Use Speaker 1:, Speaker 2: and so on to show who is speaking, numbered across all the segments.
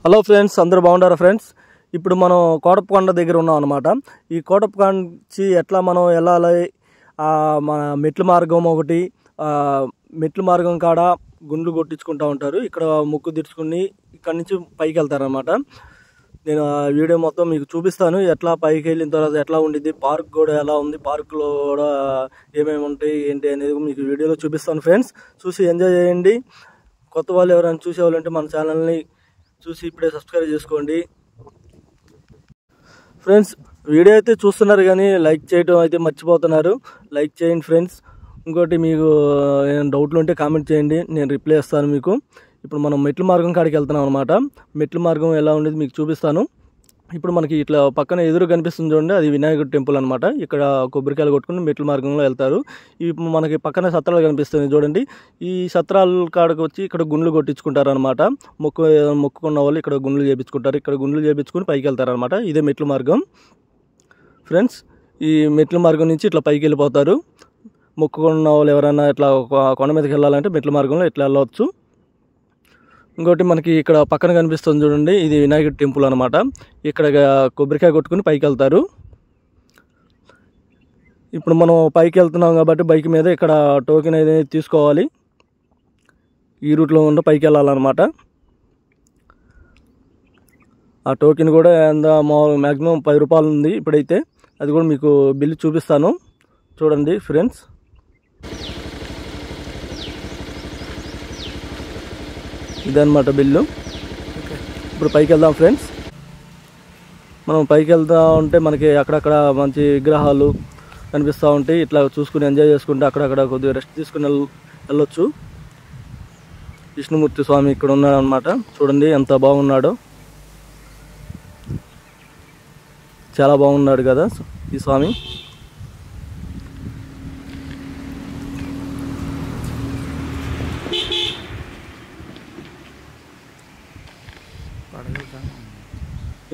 Speaker 1: Hello friends, అందరూ బాగుంటారా friends? ఇప్పుడు మనం కోటప్పకొండ దగ్గర ఉన్నాం అన్నమాట. ఈ కోటప్పకొండ నుంచి ఎట్లా మనం వెళ్ళాలి, మన మెట్ల మార్గం ఒకటి, మెట్ల మార్గం కాడ గుండ్లు కొట్టించుకుంటూ ఉంటారు. ఇక్కడ ముక్కు తీర్చుకుని ఇక్కడ నుంచి పైకి వెళ్తారనమాట. నేను ఆ వీడియో మొత్తం మీకు చూపిస్తాను. ఎట్లా పైకి వెళ్ళిన తర్వాత ఎట్లా ఉండిద్ది, పార్క్ కూడా ఎలా ఉంది, పార్కులో కూడా ఏమేమి ఉంటాయి ఏంటి అనేది మీకు వీడియోలో చూపిస్తాను ఫ్రెండ్స్. చూసి ఎంజాయ్ చేయండి. కొత్త వాళ్ళు ఎవరైనా చూసేవాళ్ళంటే మన ఛానల్ని చూసి ఇప్పుడే సబ్స్క్రైబ్ చేసుకోండి ఫ్రెండ్స్. వీడియో అయితే చూస్తున్నారు కానీ లైక్ చేయడం అయితే మర్చిపోతున్నారు. లైక్ చేయండి ఫ్రెండ్స్. ఇంకోటి మీకు ఏమైనా డౌట్లు ఉంటే కామెంట్ చేయండి, నేను రిప్లై ఇస్తాను మీకు. ఇప్పుడు మనం మెట్ల మార్గం కాడికి వెళ్తున్నాం అనమాట. మెట్ల మార్గం ఎలా ఉండేది మీకు చూపిస్తాను. ఇప్పుడు మనకి ఇట్లా పక్కన ఎదురు కనిపిస్తుంది చూడండి, అది వినాయకుడి టెంపుల్ అనమాట. ఇక్కడ కొబ్బరికాయలు కొట్టుకుని మెట్ల మార్గంలో వెళ్తారు. ఇప్పుడు మనకి పక్కన సత్రాలు కనిపిస్తుంది చూడండి. ఈ సత్రాల కాడకు వచ్చి ఇక్కడ గుండ్లు కొట్టించుకుంటారు అనమాట. మొక్కుకున్న వాళ్ళు ఇక్కడ గుండ్లు చేయించుకుంటారు. ఇక్కడ గుండ్లు చేయించుకుని పైకి వెళ్తారు అనమాట. ఇదే మెట్ల మార్గం ఫ్రెండ్స్. ఈ మెట్ల మార్గం నుంచి ఇట్లా పైకి వెళ్ళిపోతారు. మొక్కుకున్న వాళ్ళు ఎవరైనా ఇట్లా కొండ మీదకి వెళ్ళాలంటే మెట్ల మార్గంలో ఇట్లా వెళ్ళవచ్చు. ఇంకోటి మనకి ఇక్కడ పక్కన కనిపిస్తుంది చూడండి, ఇది వినాయకుడి టెంపుల్ అనమాట. ఇక్కడ కొబ్బరికాయ కొట్టుకుని పైకి వెళ్తారు. ఇప్పుడు మనం పైకి వెళ్తున్నాం కాబట్టి బైక్ మీద ఇక్కడ టోకెన్ అనేది తీసుకోవాలి. ఈ రూట్లో ఉండి పైకి వెళ్ళాలన్నమాట. ఆ టోకెన్ కూడా మ్యాక్సిమం 10 రూపాయలు ఉంది ఇప్పుడైతే. అది కూడా మీకు బిల్లు చూపిస్తాను చూడండి ఫ్రెండ్స్. ఇదన్నమాట బిల్లు. ఇప్పుడు పైకి వెళ్దాం ఫ్రెండ్స్. మనం పైకి వెళ్తూ ఉంటే మనకి అక్కడక్కడ మంచి విగ్రహాలు కనిపిస్తూ ఉంటాయి. ఇట్లా చూసుకుని ఎంజాయ్ చేసుకుంటే అక్కడక్కడ కొద్దిగా రెస్ట్ తీసుకుని వెళ్ళొచ్చు. విష్ణుమూర్తి స్వామి ఇక్కడ ఉన్నాడు అనమాట. చూడండి ఎంత బాగున్నాడో, చాలా బాగున్నాడు కదా ఈ స్వామి.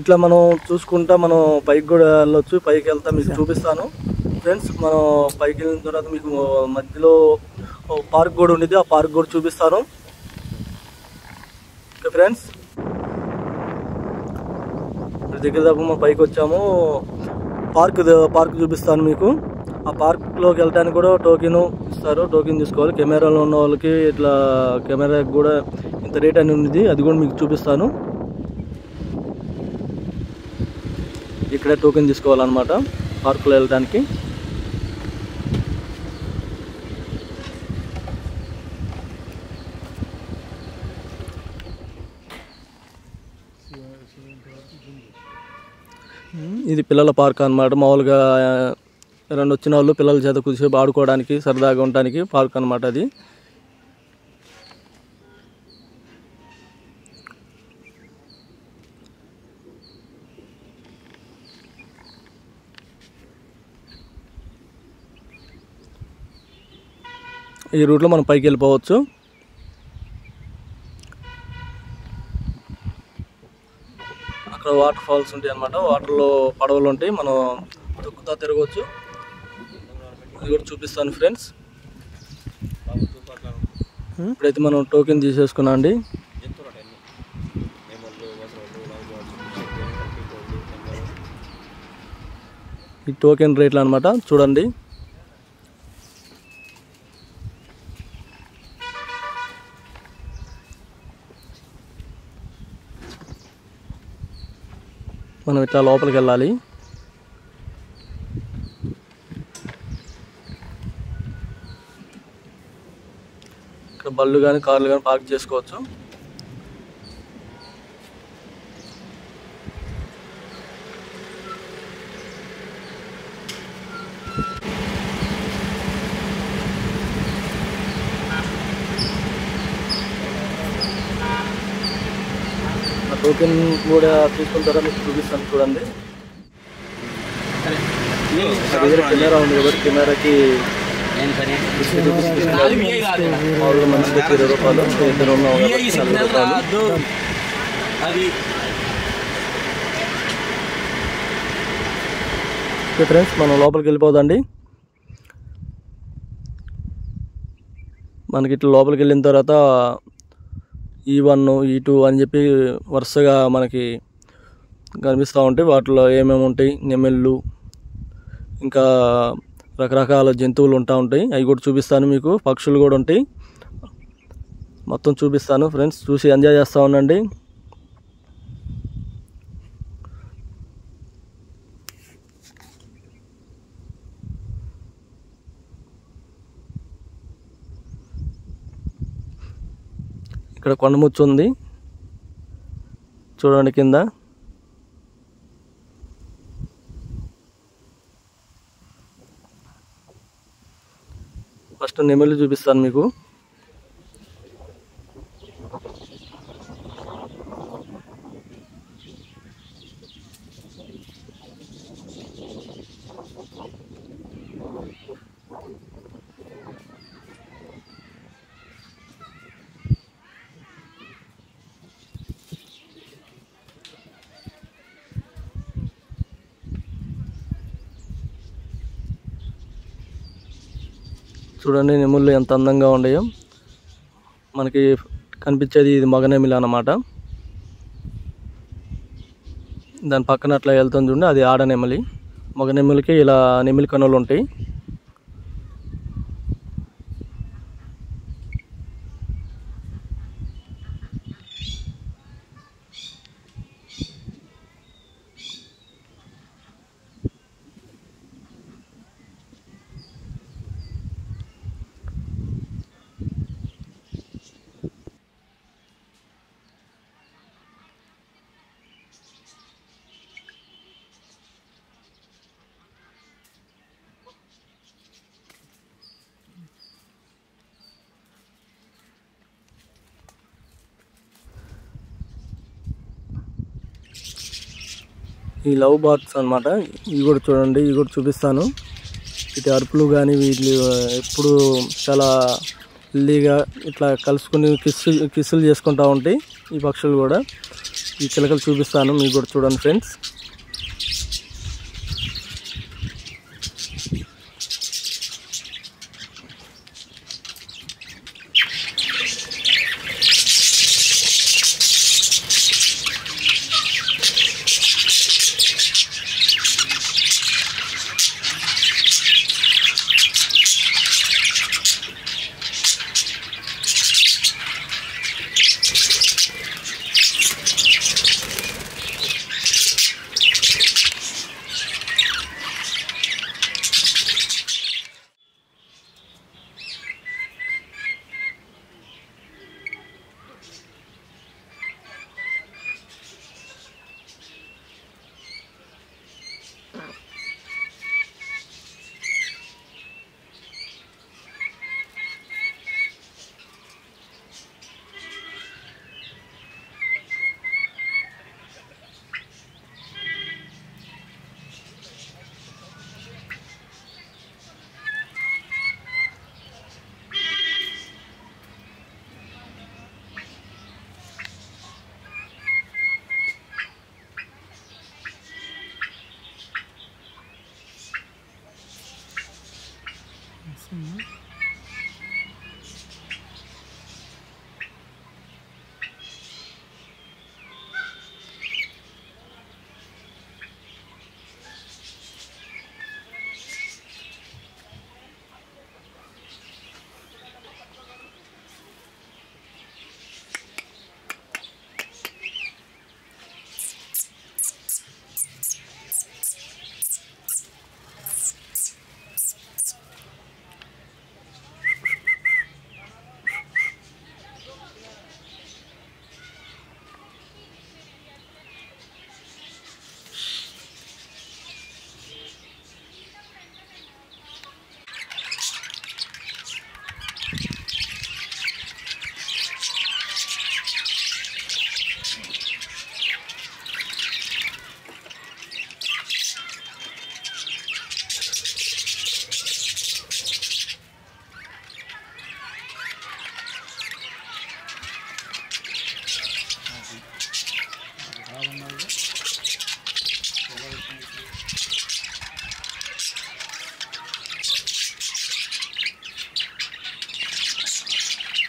Speaker 1: ఇట్లా మనం చూసుకుంటా మనం పైకి కూడా వెళ్ళొచ్చు. పైకి వెళ్తా మీకు చూపిస్తాను ఫ్రెండ్స్. మనం పైకి వెళ్ళిన తర్వాత మీకు మధ్యలో పార్క్ కూడా ఉండేది, ఆ పార్క్ కూడా చూపిస్తాను. ఓకే ఫ్రెండ్స్, దగ్గర దాకా మనం పైకి వచ్చాము. పార్క్ చూపిస్తాను మీకు. ఆ పార్క్లోకి వెళ్ళడానికి కూడా టోకెన్ ఇస్తారు. టోకెన్ తీసుకోవాలి. కెమెరాలో ఉన్న వాళ్ళకి ఇట్లా కెమెరాకి కూడా ఇంత రేట్ అని ఉంది, అది కూడా మీకు చూపిస్తాను. ఇక్కడే టోకెన్ తీసుకోవాలన్నమాట పార్కులో వెళ్ళడానికి. ఇది పిల్లల పార్క్ అన్నమాట. మామూలుగా రెండు వచ్చిన వాళ్ళు పిల్లల చేత కొద్దిసేపు ఆడుకోవడానికి సరదాగా ఉండడానికి పార్క్ అన్నమాట అది. ఈ రూట్లో మనం పైకి వెళ్ళిపోవచ్చు. అక్కడ వాటర్ ఫాల్స్ ఉంటాయి అన్నమాట. వాటర్లో పడవలు ఉంటాయి, మనం తొక్కుతా తిరగవచ్చు. అది కూడా చూపిస్తాను ఫ్రెండ్స్. ఇప్పుడైతే మనం టోకెన్ తీసేసుకున్నాం అండి. ఈ టోకెన్ రేట్లు అనమాట చూడండి. మనం ఇట్లా లోపలికి వెళ్ళాలి. ఇక్కడ బళ్ళు కానీ కార్లు కానీ పార్క్ చేసుకోవచ్చు. టోకెన్ కూడా తీసుకుంటారా మీకు చూపిస్తాను చూడండి. కెమెరా ఉంది కాబట్టి కెమెరాకి మనిషికి 20 రూపాయలు, ఇద్దరు 40 రూపాయలు. ఓకే ఫ్రెండ్స్, మనం లోపలికి వెళ్ళిపోదండి. మనకి ఇట్లా లోపలికి వెళ్ళిన తర్వాత E1 E2 అని చెప్పి వరుసగా మనకి కనిపిస్తూ ఉంటాయి. వాటిలో ఏమేమి ఉంటాయి, నెమళ్ళు ఇంకా రకరకాల జంతువులు ఉంటాయి. అవి కూడా చూపిస్తాను మీకు. పక్షులు కూడా ఉంటాయి, మొత్తం చూపిస్తాను ఫ్రెండ్స్. చూసి ఎంజాయ్ చేస్తూ ఉండండి. ఇక్కడ కొండముచ్చు ఉంది చూడండి కింద. ఫస్ట్ నెమళ్ళు చూపిస్తాను మీకు. చూడండి నెమళ్ళు ఎంత అందంగా ఉన్నాయో. మనకి కనిపించేది ఇది మగ నెమలి అన్నమాట. దాని పక్కన అట్లా వెళ్తుంది చూడండి, అది ఆడ నెమలి. మగ నెమలికి ఇలా నెమలి కన్నులు ఉంటాయి. ఈ లవ్ బర్డ్స్ అన్నమాట. ఇవి కూడా చూడండి, ఇవి కూడా చూపిస్తాను. ఇటు అరుపులు కానీ వీళ్ళు ఎప్పుడు చాలా హెల్దీగా ఇట్లా కలుసుకుని కిస్సులు చేసుకుంటూ ఉంటాయి ఈ పక్షులు కూడా. ఈ చిలకలు చూపిస్తాను మీకు కూడా చూడండి ఫ్రెండ్స్.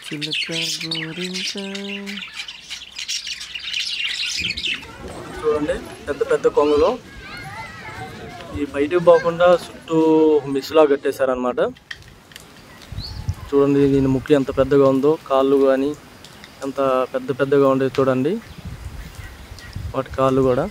Speaker 1: చూడండి పెద్ద పెద్ద కొంగలు ఈ బయటకు పోకుండా చుట్టూ మిస్లా కట్టేశారనమాట. చూడండి దీని ముక్కు ఎంత పెద్దగా ఉందో, కాళ్ళు కానీ ఎంత పెద్ద పెద్దగా ఉండేది చూడండి వాటి కాళ్ళు కూడా.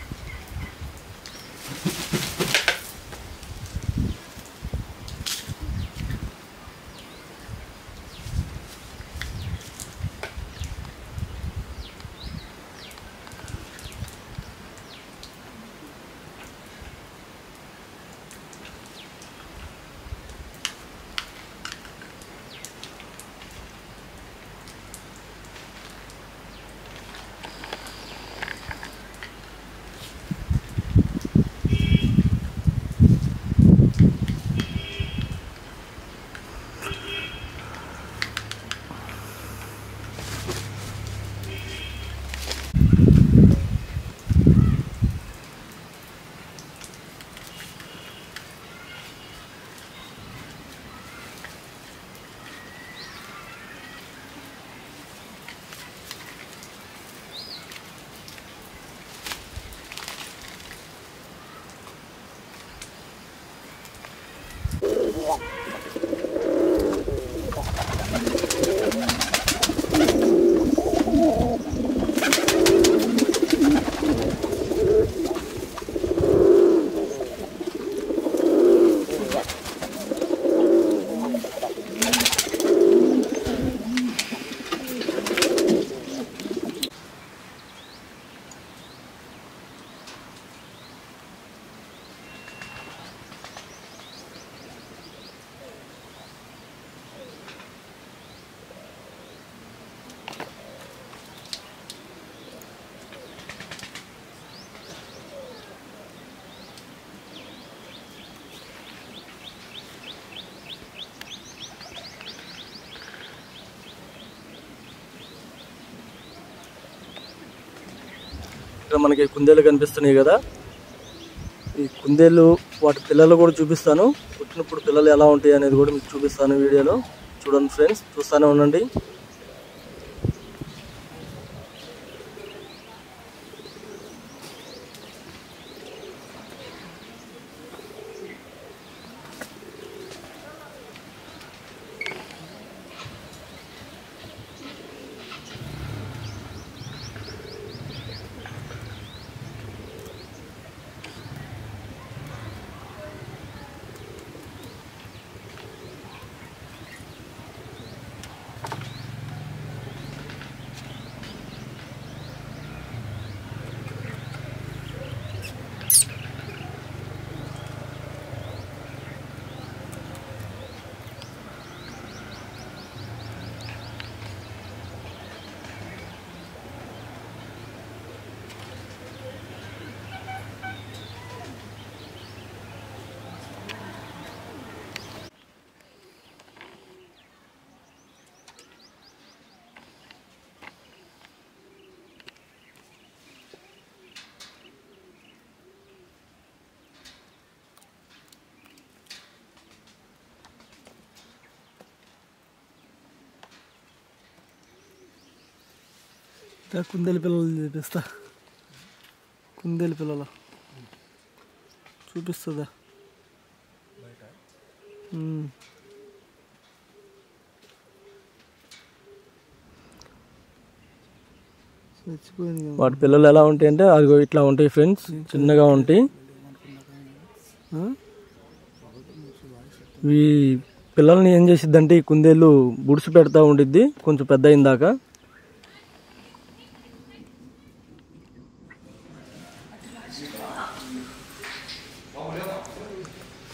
Speaker 1: ఇక్కడ మనకి కుందేలు కనిపిస్తున్నాయి కదా, ఈ కుందేలు వాటి పిల్లలు కూడా చూపిస్తాను. పుట్టినప్పుడు పిల్లలు ఎలా ఉంటాయి అనేది కూడా మీకు చూపిస్తాను వీడియోలో. చూడండి ఫ్రెండ్స్, చూస్తూనే ఉండండి. కుందేలు పిల్లలు చూపిస్తా. కుందేలు పిల్లలు చూపిస్తుందా? వాటి పిల్లలు ఎలా ఉంటాయి అంటే అదిగో ఇట్లా ఉంటాయి ఫ్రెండ్స్, చిన్నగా ఉంటాయి. ఈ పిల్లల్ని ఏం చేసిద్దంటే ఈ కుందేలు బుడిసి పెడతా ఉండిద్ది కొంచెం పెద్ద అయిందాక.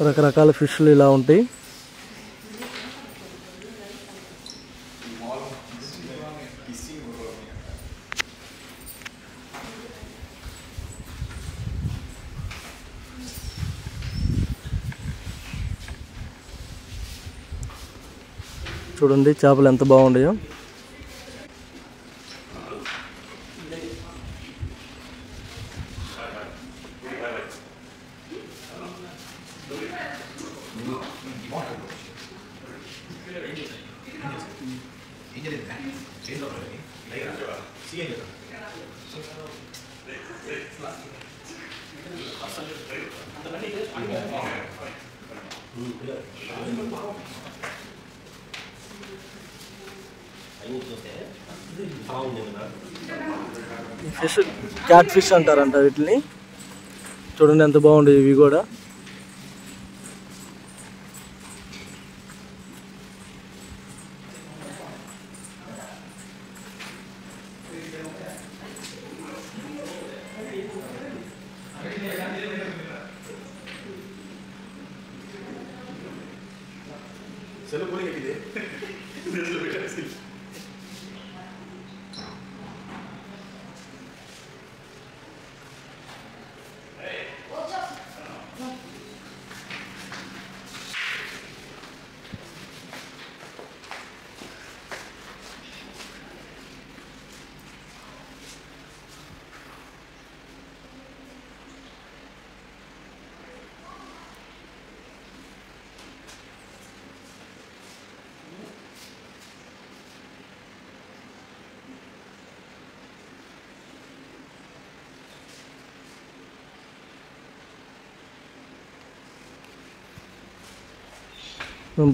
Speaker 1: రకరకాల ఫిష్లు ఇలా ఉంటాయి. చూడండి చేపలు ఎంత బాగుంటాయో.
Speaker 2: Angel is back.
Speaker 1: Fish cat fish అంటారంట వీటిని. చూడండి ఎంత బాగుండేవి ఇవి కూడా.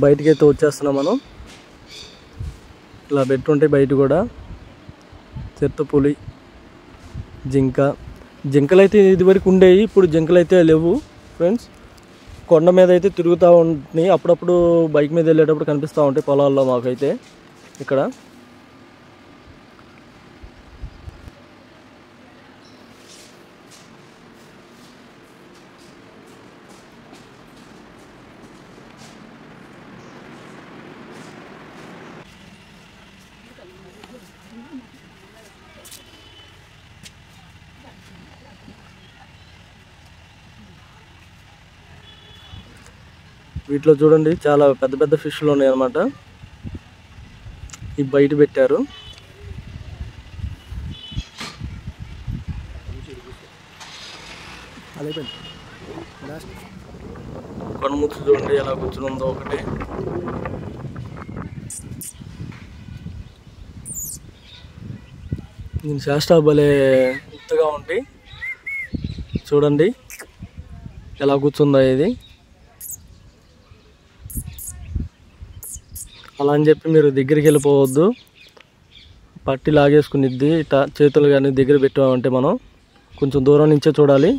Speaker 1: బయటికి అయితే వచ్చేస్తున్నాం మనం. ఇలా పెట్టుంటే బయట కూడా చిరుతపులి, జింకలు అయితే ఇదివరకు ఉండేవి, ఇప్పుడు జింకలు అయితే లేవు ఫ్రెండ్స్. కొండ మీద అయితే తిరుగుతూ ఉంటున్నాయి, అప్పుడప్పుడు బైక్ మీద వెళ్ళేటప్పుడు కనిపిస్తూ ఉంటాయి పొలాల్లో మాకైతే ఇక్కడ. వీటిలో చూడండి చాలా పెద్ద పెద్ద ఫిష్లు ఉన్నాయి అన్నమాట. ఇవి బయట పెట్టారు. కనుమూర్తి చూడండి ఎలా కూర్చుని ఉందో ఒకటి. దీని శాస్త్ర భలే ఎత్తుగా ఉంటాయి. చూడండి ఎలా కూర్చుందో ఇది. అలా అని చెప్పి మీరు దగ్గరికి వెళ్ళిపోవద్దు, పట్టి లాగేసుకునిద్ది. ఇట్లా చేతులు కానీ దగ్గర పెట్టామంటే మనం కొంచెం దూరం నుంచే చూడాలి.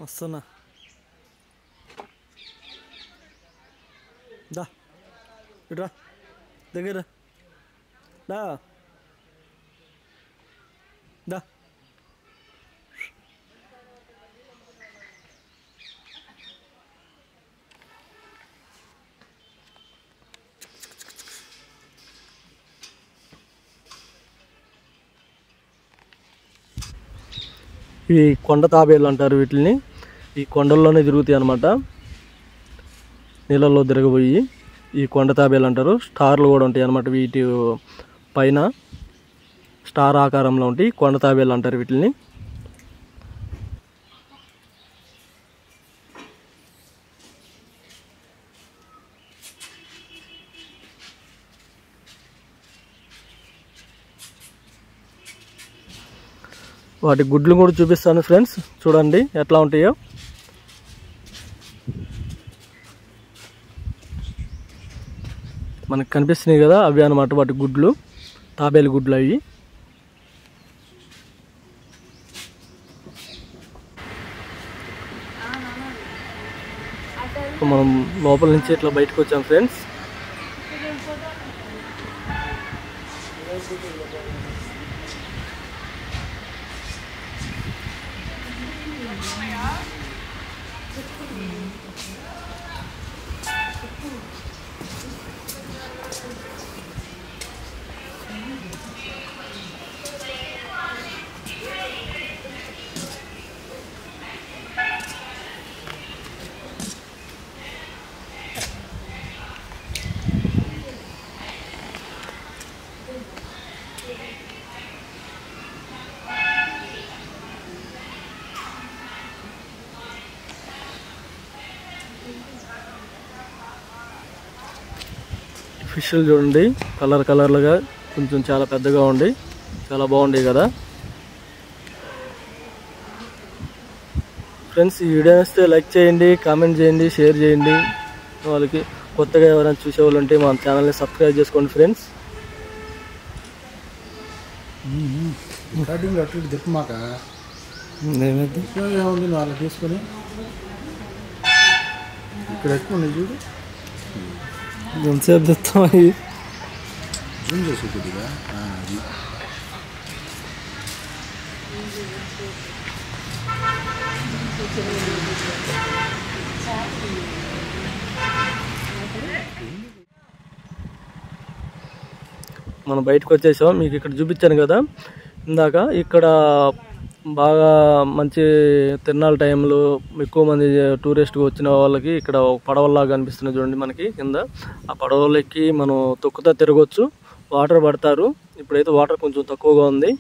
Speaker 1: వస్తున్నా, దా ఇట్రా దగ్గర దా దా. ఇవి కొండ తాబేలు అంటారు వీటిని. ఈ కొండల్లోనే తిరుగుతాయి అన్నమాట, నీళ్ళల్లో తిరగబోయి. ఈ కొండ తాబేలు అంటారు. స్టార్లు కూడా ఉంటాయి అన్నమాట వీటి పైన, స్టార్ ఆకారంలో ఉంటాయి. కొండ తాబేలు అంటారు వీటిని. వాటి గుడ్లు కూడా చూపిస్తాను ఫ్రెండ్స్, చూడండి ఎట్లా ఉంటాయో. మనకు కనిపిస్తున్నాయి కదా, అవి అన్నమాట వాటి గుడ్లు, తాబేలు గుడ్లు అవి. మనం లోపల నుంచి ఇట్లా బయటకు వచ్చాం ఫ్రెండ్స్. ఫిష్లు చూడండి కలర్లుగా కొంచెం చాలా పెద్దగా ఉండి చాలా బాగుంది కదా ఫ్రెండ్స్. ఈ వీడియో వస్తే లైక్ చేయండి, కామెంట్ చేయండి, షేర్ చేయండి. వాళ్ళకి కొత్తగా ఎవరైనా చూసేవాళ్ళు ఉంటే మా ఛానల్ని సబ్స్క్రైబ్ చేసుకోండి ఫ్రెండ్స్.
Speaker 2: తిప్పమాక ఏమైంది ఏముంది వాళ్ళు తీసుకొని ఇక్కడ ఎక్కువ ఉన్నాయి చూడు
Speaker 1: ఎంతసేపు తెస్తాం అవి
Speaker 2: జూమ్ చేసి కొద్దిగా అది
Speaker 1: మనం బయటకు వచ్చేసాం. మీకు ఇక్కడ చూపించాను కదా ఇందాక, ఇక్కడ బాగా మంచి తిరునాళ్ళ టైంలో ఎక్కువ మంది టూరిస్ట్గా వచ్చిన వాళ్ళకి ఇక్కడ ఒక పడవలాగా అనిపిస్తుంది చూడండి మనకి కింద. ఆ పడవలకి మనం తొక్కుతా తిరగవచ్చు, వాటర్ పడతారు. ఇప్పుడైతే వాటర్ కొంచెం తక్కువగా ఉంది.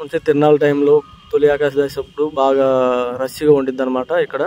Speaker 1: మంచి తిరునాళ్ళ టైంలో తొలి ఆకాశ దశప్పుడు బాగా రష్గా ఉండిద్ది అనమాట ఇక్కడ.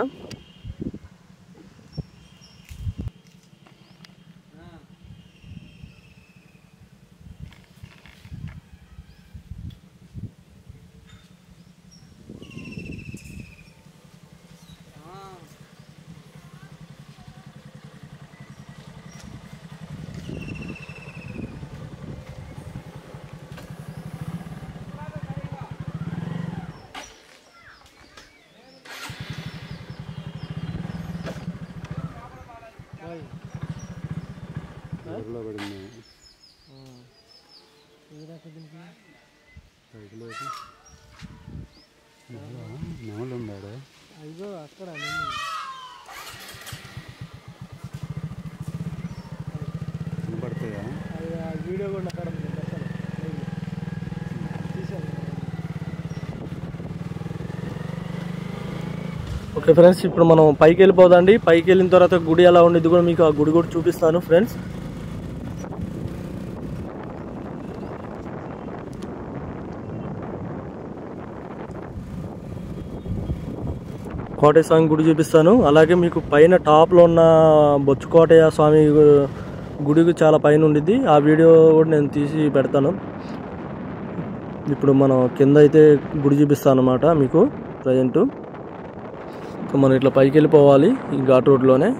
Speaker 2: నెమలున్నాడు
Speaker 1: అయ్యో అక్కడ
Speaker 2: కనపడతాయా
Speaker 1: వీడియో కూడా అక్కడ ఓకే ఫ్రెండ్స్, ఇప్పుడు మనం పైకి వెళ్ళిపోదండి. పైకి వెళ్ళిన తర్వాత గుడి ఎలా ఉండేది కూడా మీకు ఆ గుడి కూడా చూపిస్తాను ఫ్రెండ్స్. కోటయ్య స్వామి గుడి చూపిస్తాను. అలాగే మీకు పైన టాప్లో ఉన్న బొచ్చు కోటయ్య స్వామి గుడికి చాలా పైన ఉండిద్ది. ఆ వీడియో కూడా నేను తీసి పెడతాను. ఇప్పుడు మనం కింద అయితే గుడి చూపిస్తాను అన్నమాట మీకు ప్రజెంటు. మనం ఇట్లా పైకి వెళ్ళిపోవాలి ఈ ఘాట్ రోడ్లోనే.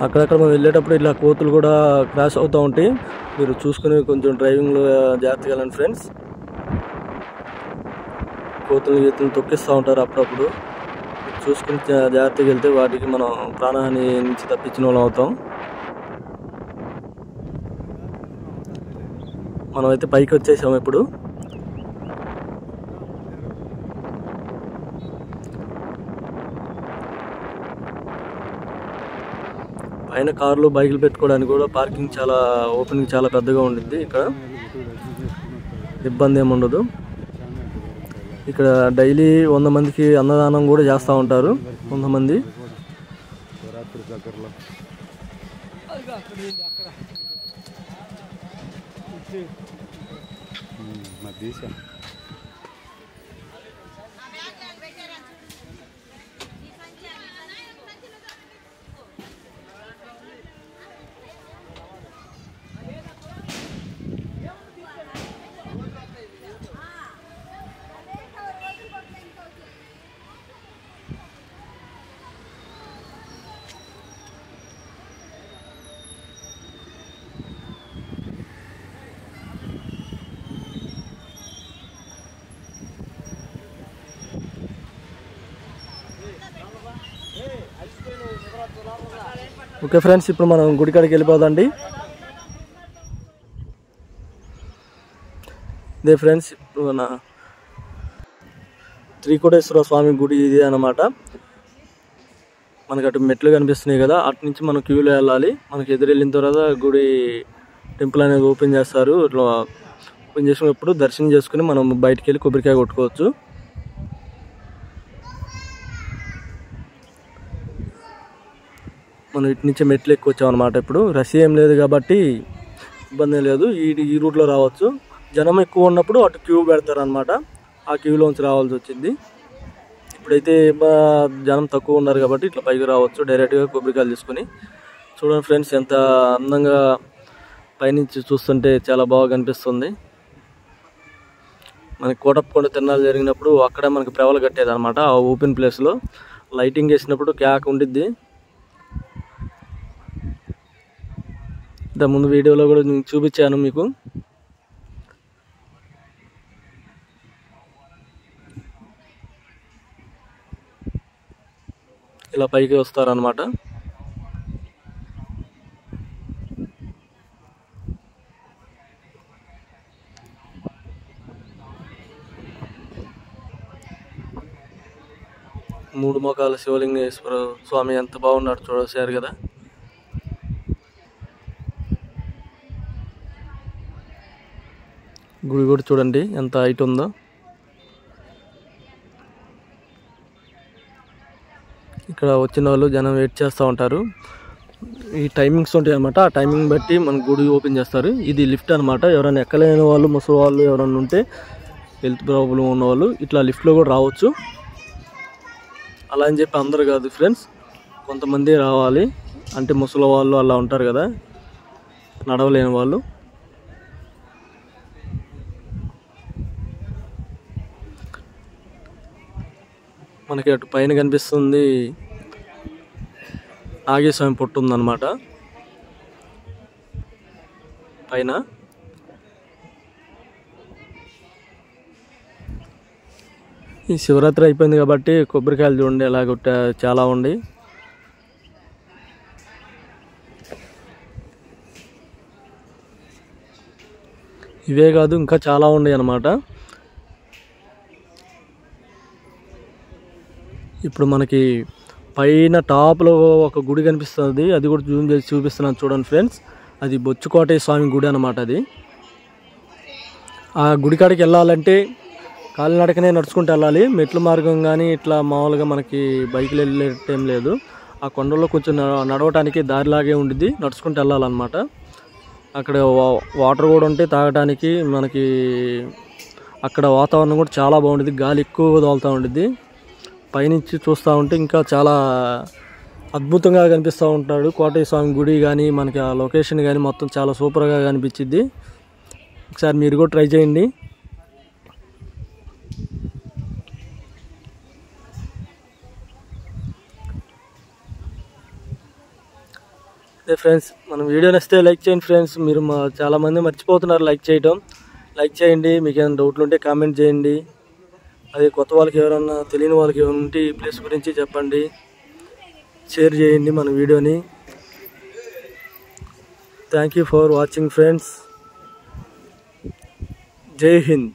Speaker 1: అక్కడక్కడ మనం వెళ్ళేటప్పుడు ఇలా కోతులు కూడా క్రాష్ అవుతూ ఉంటాయి. మీరు చూసుకుని కొంచెం డ్రైవింగ్లో జాగ్రత్తగా వెళ్ళండి ఫ్రెండ్స్. కోతులు గీతులు తొక్కిస్తూ ఉంటారు అప్పుడప్పుడు. చూసుకుని జాగ్రత్తగా వెళ్తే వాటికి మనం ప్రాణహాని నుంచి తప్పించిన వాళ్ళం అవుతాం. మనమైతే పైకి వచ్చేసాము ఇప్పుడు. పైన కార్లు బైకులు పెట్టుకోవడానికి కూడా పార్కింగ్ చాలా ఓపెనింగ్ చాలా పెద్దగా ఉండిద్ది. ఇక్కడ ఇబ్బంది ఏమి ఉండదు. ఇక్కడ డైలీ 100 మందికి అన్నదానం కూడా చేస్తూ ఉంటారు. 100 మంది ఓకే ఫ్రెండ్స్, ఇప్పుడు మనం గుడికాడికి వెళ్ళిపోదండి. ఇదే ఫ్రెండ్స్ మన త్రికోటేశ్వర స్వామి గుడి ఇది అన్నమాట. మనకు అటు మెట్లు కనిపిస్తున్నాయి కదా, అటు నుంచి మనం క్యూలో వెళ్ళాలి. మనకి ఎదురు వెళ్ళిన తర్వాత గుడి టెంపుల్ అనేది ఓపెన్ చేస్తారు. ఇట్లా ఓపెన్ చేసినప్పుడు దర్శనం చేసుకుని మనం బయటికి వెళ్ళి కొబ్బరికాయ కొట్టుకోవచ్చు. మనం ఇటు నుంచి మెట్లు ఎక్కువ వచ్చాం అనమాట. ఇప్పుడు రష్ ఏం లేదు కాబట్టి ఇబ్బంది లేదు. ఈ రూట్లో రావచ్చు. జనం ఎక్కువ ఉన్నప్పుడు అటు క్యూ పెడతారు అనమాట. ఆ క్యూలోంచి రావాల్సి వచ్చింది. ఇప్పుడైతే జనం తక్కువ ఉన్నారు కాబట్టి ఇట్లా పైకి రావచ్చు డైరెక్ట్గా కొబ్బరికాయలు తీసుకొని. చూడండి ఫ్రెండ్స్, ఎంత అందంగా పైనుంచి చూస్తుంటే చాలా బాగా కనిపిస్తుంది. మనకి కోటప్పకొండ తిరణాలు జరిగినప్పుడు అక్కడ మనకి ప్రవలు కట్టేది అనమాట. ఆ ఓపెన్ ప్లేస్లో లైటింగ్ వేసినప్పుడు క్యాక్ ఉండిద్ది. ఇంత ముందు వీడియోలో కూడా నేను చూపించాను మీకు. ఇలా పైకి వస్తారనమాట. మూడు మొఖాల శివలింగేశ్వర స్వామి ఎంత బాగున్నాడు చూసారు కదా. గుడి కూడా చూడండి ఎంత హైట్ ఉందో. ఇక్కడ వచ్చిన వాళ్ళు జనం వెయిట్ చేస్తూ ఉంటారు. ఈ టైమింగ్స్ ఉంటాయి అనమాట. ఆ టైమింగ్ బట్టి మన గుడి ఓపెన్ చేస్తారు. ఇది లిఫ్ట్ అనమాట. ఎవరైనా ఎక్కలేని వాళ్ళు, ముసలి వాళ్ళు ఎవరైనా ఉంటే, హెల్త్ ప్రాబ్లం ఉన్నవాళ్ళు ఇట్లా లిఫ్ట్లో కూడా రావచ్చు. అలా అని చెప్పి అందరు కాదు ఫ్రెండ్స్, కొంతమంది రావాలి. అంటే ముసలి వాళ్ళు అలా ఉంటారు కదా, నడవలేని వాళ్ళు. మనకి అటు పైన కనిపిస్తుంది నాగేశ్వరం పొట్టు ఉందన్నమాట పైన. ఈ శివరాత్రి అయిపోయింది కాబట్టి కొబ్బరికాయలు చూడండి ఎలా కొట్టా, చాలా ఉంది. ఇవే కాదు ఇంకా చాలా ఉన్నాయి అన్నమాట. ఇప్పుడు మనకి పైన టాప్లో ఒక గుడి కనిపిస్తుంది. అది కూడా జూమ్ చేసి చూపిస్తున్నాను చూడండి ఫ్రెండ్స్. అది బొచ్చుకోటయ్య స్వామి గుడి అన్నమాట. అది ఆ గుడి కాడికి వెళ్ళాలంటే కాలినడకనే నడుచుకుంటూ వెళ్ళాలి. మెట్ల మార్గం కానీ ఇట్లా మామూలుగా మనకి బైకులు వెళ్ళేటేం లేదు. ఆ కొండల్లో కొంచెం నడవటానికి దారిలాగే ఉండిద్ది, నడుచుకుంటూ వెళ్ళాలన్నమాట. అక్కడ వాటర్ కూడా ఉంటే తాగడానికి. మనకి అక్కడ వాతావరణం కూడా చాలా బాగుంటుంది, గాలి ఎక్కువగా తోలుతూ ఉండిద్ది. పైనుంచి చూస్తూ ఉంటే ఇంకా చాలా అద్భుతంగా కనిపిస్తూ ఉంటాడు కోటయ్య స్వామి గుడి కానీ, మనకి ఆ లొకేషన్ కానీ మొత్తం చాలా సూపర్గా కనిపించింది. ఒకసారి మీరు కూడా ట్రై చేయండి. అదే ఫ్రెండ్స్, మనం వీడియో నచ్చితే లైక్ చేయండి ఫ్రెండ్స్. మీరు చాలామంది మర్చిపోతున్నారు లైక్ చేయటం. లైక్ చేయండి. మీకు ఏమైనా డౌట్లు ఉంటే కామెంట్ చేయండి. అదే కొత్త వాళ్ళకి ఎవరన్నా తెలియని వాళ్ళకి ఏమైనా ఉంటే ఈ ప్లేస్ గురించి చెప్పండి. షేర్ చేయండి మన వీడియోని. Thank you for watching friends. జై హింద్.